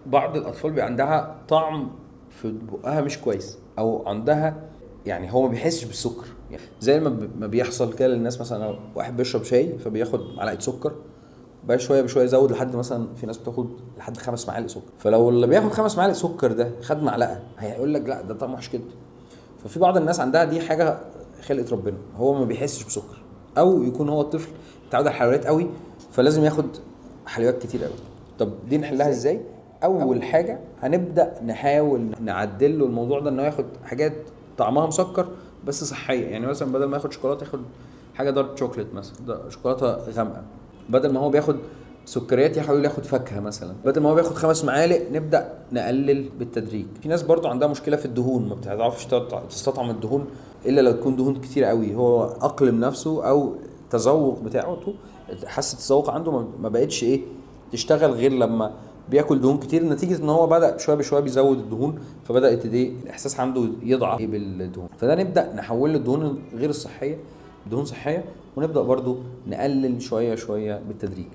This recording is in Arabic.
بعض الاطفال بيبقى عندها طعم في بقها مش كويس، او عندها يعني هو ما بيحسش بالسكر، يعني زي ما بيحصل كده للناس. مثلا لو واحد بيشرب شاي فبياخد معلقه سكر، بقى شويه بشويه يزود لحد مثلا في ناس بتاخد لحد 5 معالق سكر. فلو اللي بياخد 5 معالق سكر ده خد معلقه هيقول لك لا ده طعمه وحش جدا. ففي بعض الناس عندها دي حاجه خلقت ربنا، هو ما بيحسش بسكر، او يكون هو الطفل متعود على الحلويات قوي فلازم ياخد حلويات كتير قوي. طب دي نحلها ازاي؟ اول حاجه هنبدا نحاول نعدل له الموضوع ده، انه ياخد حاجات طعمها مسكر بس صحيه. يعني مثلا بدل ما ياخد شوكولاته ياخد حاجه دارك شوكليت مثلا، شوكولاته غامقه. بدل ما هو بياخد سكريات يحاول ياخد فاكهه مثلا. بدل ما هو بياخد 5 معالق نبدا نقلل بالتدريج. في ناس برضو عندها مشكله في الدهون، ما بتعرفش تستطعم الدهون الا لو تكون دهون كتير قوي. هو اقلم نفسه او التذوق بتاعته، حاسه التذوق عنده ما بقتش ايه تشتغل غير لما بياكل دهون كتير، نتيجه ان هو بدا شويه بشويه بيزود الدهون، فبدات ايه الاحساس عنده يضعف بالدهون. فده نبدا نحول الدهون غير الصحيه دهون صحيه، ونبدا برضو نقلل شويه شويه بالتدريج.